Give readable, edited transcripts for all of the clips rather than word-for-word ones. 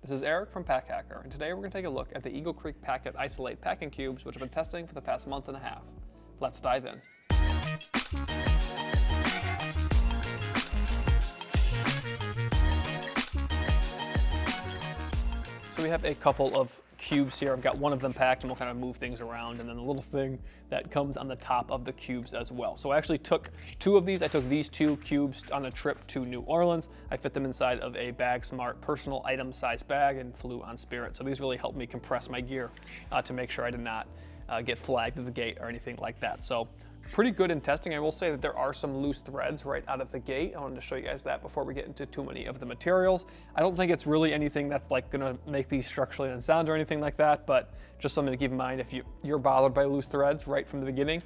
This is Eric from Pack Hacker, and today we're going to take a look at the Eagle Creek Packet Isolate packing cubes, which I've been testing for the past month and a half. Let's dive in. So we have a couple of cubes here. I've got one of them packed and we'll kind of move things around, and then a little thing that comes on the top of the cubes as well. So I actually took two of these. I took these two cubes on a trip to New Orleans. I fit them inside of a Bag Smart personal item size bag and flew on Spirit. So these really helped me compress my gear to make sure I did not get flagged at the gate or anything like that. So pretty good in testing. I will say that there are some loose threads right out of the gate. I wanted to show you guys that before we get into too many of the materials. I don't think it's really anything that's like gonna make these structurally unsound or anything like that, but just something to keep in mind if you're bothered by loose threads right from the beginning.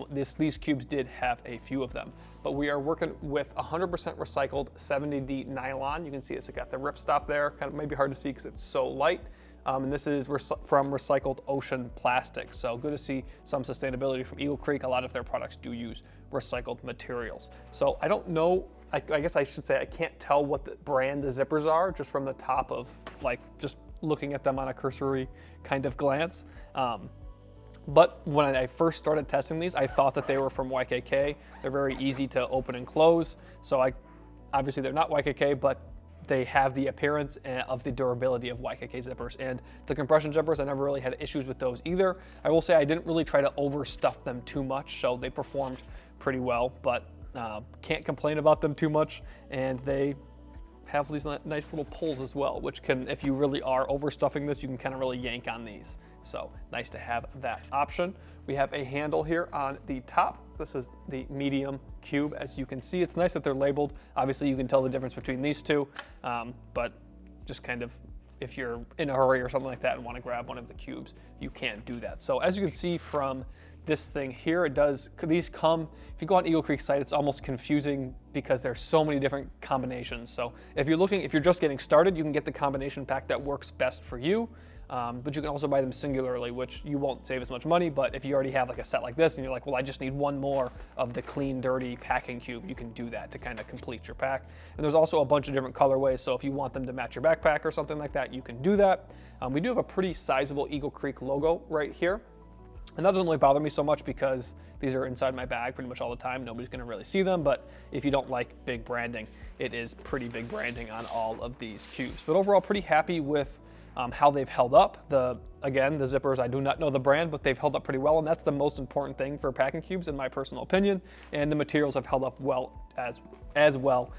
These cubes did have a few of them, but we are working with 100% recycled 70D nylon. You can see it's got the ripstop there, kind of maybe hard to see because it's so light. And this is from recycled ocean plastic. So good to see some sustainability from Eagle Creek. A lot of their products do use recycled materials. So I don't know, I guess I should say I can't tell what the brand the zippers are just from the top of like just looking at them on a cursory kind of glance. But when I first started testing these, I thought that they were from YKK. They're very easy to open and close. So obviously they're not YKK, but they have the appearance of the durability of YKK zippers. And the compression zippers, I never really had issues with those either. I will say I didn't really try to overstuff them too much, so they performed pretty well, but can't complain about them too much. And they have these nice little pulls as well, which can, if you really are overstuffing this, you can kind of really yank on these. So nice to have that option. We have a handle here on the top. This is the medium cube. As you can see, it's nice that they're labeled. Obviously you can tell the difference between these two, but just kind of, if you're in a hurry or something like that and want to grab one of the cubes, you can do that. So as you can see from this thing here, these come, if you go on Eagle Creek's site, it's almost confusing because there's so many different combinations. So if you're just getting started, you can get the combination pack that works best for you. But you can also buy them singularly, which you won't save as much money. But if you already have like a set like this and you're like, well, I just need one more of the clean, dirty packing cube, you can do that to kind of complete your pack. And there's also a bunch of different colorways. So if you want them to match your backpack or something like that, you can do that. We do have a pretty sizable Eagle Creek logo right here. And that doesn't really bother me so much because these are inside my bag pretty much all the time. Nobody's gonna really see them, but if you don't like big branding, it is pretty big branding on all of these cubes. But overall, pretty happy with how they've held up. Again, the zippers, I do not know the brand, but they've held up pretty well, and that's the most important thing for packing cubes in my personal opinion. And the materials have held up well as well,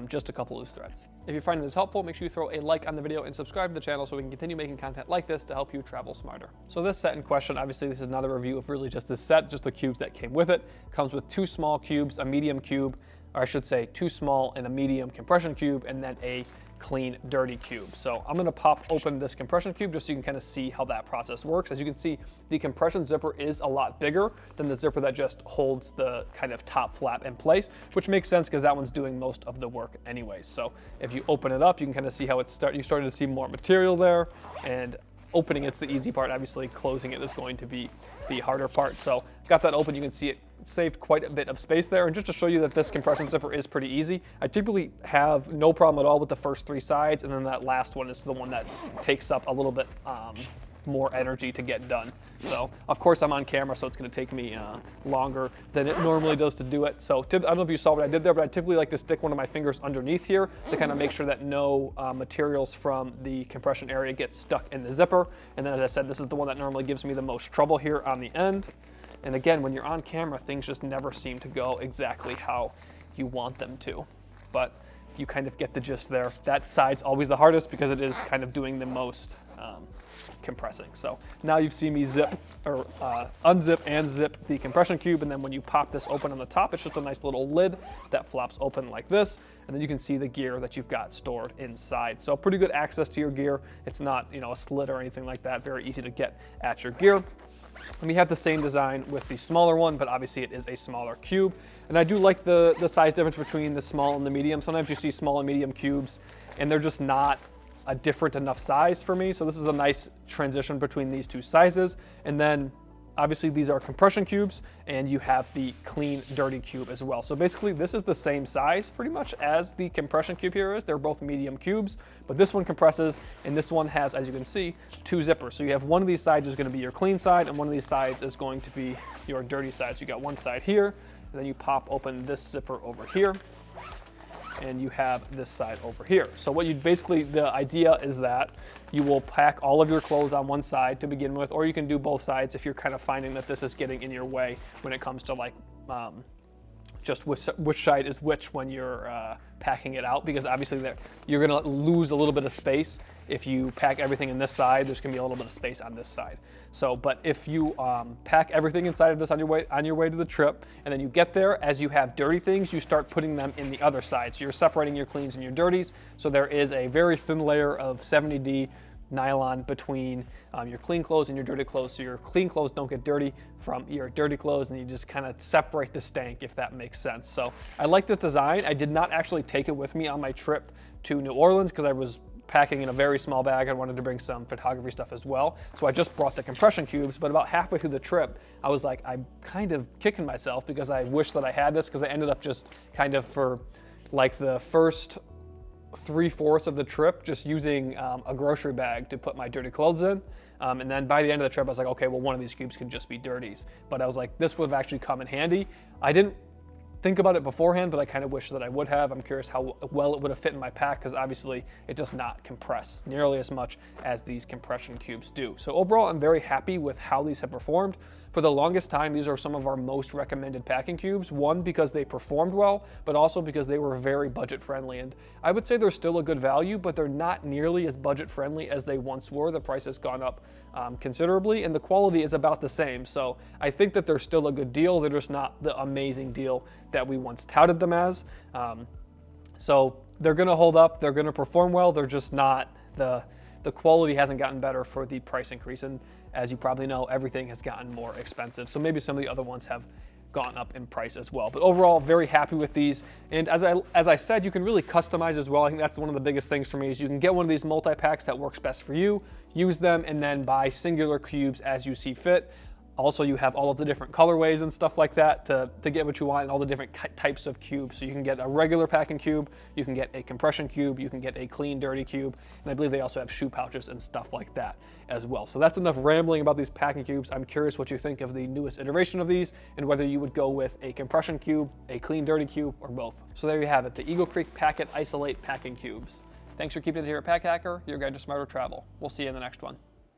just a couple loose threads. If you're finding this helpful, make sure you throw a like on the video and subscribe to the channel so we can continue making content like this to help you travel smarter. So this set in question, obviously this is not a review of really just this set, just the cubes that came with it. It comes with two small cubes, a medium cube, or I should say two small and a medium compression cube, and then a clean, dirty cube. So I'm gonna pop open this compression cube just so you can kind of see how that process works. As you can see, the compression zipper is a lot bigger than the zipper that just holds the kind of top flap in place, which makes sense because that one's doing most of the work anyways. So if you open it up, you can kind of see how you're starting to see more material there, and opening it's the easy part. Obviously closing it is going to be the harder part. So got that open, you can see it saved quite a bit of space there. And just to show you that this compression zipper is pretty easy, I typically have no problem at all with the first three sides, and then that last one is the one that takes up a little bit more energy to get done. So of course I'm on camera, so it's going to take me longer than it normally does to do it. So I don't know if you saw what I did there, but I typically like to stick one of my fingers underneath here to kind of make sure that no materials from the compression area get stuck in the zipper. And then as I said, this is the one that normally gives me the most trouble here on the end. And again, when you're on camera, things just never seem to go exactly how you want them to. But you kind of get the gist there. That side's always the hardest because it is kind of doing the most compressing. So now you've seen me unzip and zip the compression cube, and then when you pop this open on the top, it's just a nice little lid that flops open like this, and then you can see the gear that you've got stored inside. So pretty good access to your gear. It's not, a slit or anything like that. Very easy to get at your gear. And we have the same design with the smaller one, but obviously it is a smaller cube. And I do like the size difference between the small and the medium. Sometimes you see small and medium cubes and they're just not a different enough size for me. So this is a nice transition between these two sizes. And then obviously these are compression cubes, and you have the clean, dirty cube as well. So basically this is the same size pretty much as the compression cube here is. They're both medium cubes, but this one compresses, and this one has, as you can see, 2 zippers. So you have one of these sides is going to be your clean side, and one of these sides is going to be your dirty side. So you got one side here, and then you pop open this zipper over here, and you have this side over here. So what you basically, the idea is that you will pack all of your clothes on one side to begin with, or you can do both sides if you're kind of finding that this is getting in your way when it comes to like just which side is which when you're packing it out, because obviously you're gonna lose a little bit of space. If you pack everything in this side, there's gonna be a little bit of space on this side. So, but if you pack everything inside of this on your way to the trip, and then you get there, as you have dirty things, you start putting them in the other side. So you're separating your cleans and your dirties. So there is a very thin layer of 70D nylon between your clean clothes and your dirty clothes, so your clean clothes don't get dirty from your dirty clothes, and you just kind of separate the stank, if that makes sense. So I like this design. I did not actually take it with me on my trip to New Orleans because I was packing in a very small bag. I wanted to bring some photography stuff as well. So I just brought the compression cubes, but about halfway through the trip, I was like, I'm kind of kicking myself because I wish that I had this, because I ended up just kind of for like the first 3/4 of the trip just using a grocery bag to put my dirty clothes in. And then by the end of the trip, I was like, okay, well, one of these cubes can just be dirties. But I was like, this would have actually come in handy. I didn't think about it beforehand, but I kind of wish that I would have. I'm curious how well it would have fit in my pack, because obviously it does not compress nearly as much as these compression cubes do. So overall, I'm very happy with how these have performed. For the longest time, these are some of our most recommended packing cubes. One, because they performed well, but also because they were very budget friendly. And I would say they're still a good value, but they're not nearly as budget friendly as they once were. The price has gone up considerably, and the quality is about the same. So I think that they're still a good deal. They're just not the amazing deal that we once touted them as. So they're gonna hold up, they're gonna perform well, they're just not, the quality hasn't gotten better for the price increase. And as you probably know, everything has gotten more expensive. So maybe some of the other ones have gone up in price as well. But overall, very happy with these. And as I said, you can really customize as well. I think that's one of the biggest things for me, is you can get one of these multi-packs that works best for you, use them, and then buy singular cubes as you see fit. Also, you have all of the different colorways and stuff like that to get what you want, and all the different types of cubes. So you can get a regular packing cube, you can get a compression cube, you can get a clean, dirty cube, and I believe they also have shoe pouches and stuff like that as well. So that's enough rambling about these packing cubes. I'm curious what you think of the newest iteration of these, and whether you would go with a compression cube, a clean, dirty cube, or both. So there you have it, the Eagle Creek Pack It Isolate Packing Cubes. Thanks for keeping it here at Pack Hacker, your guide to smarter travel. We'll see you in the next one.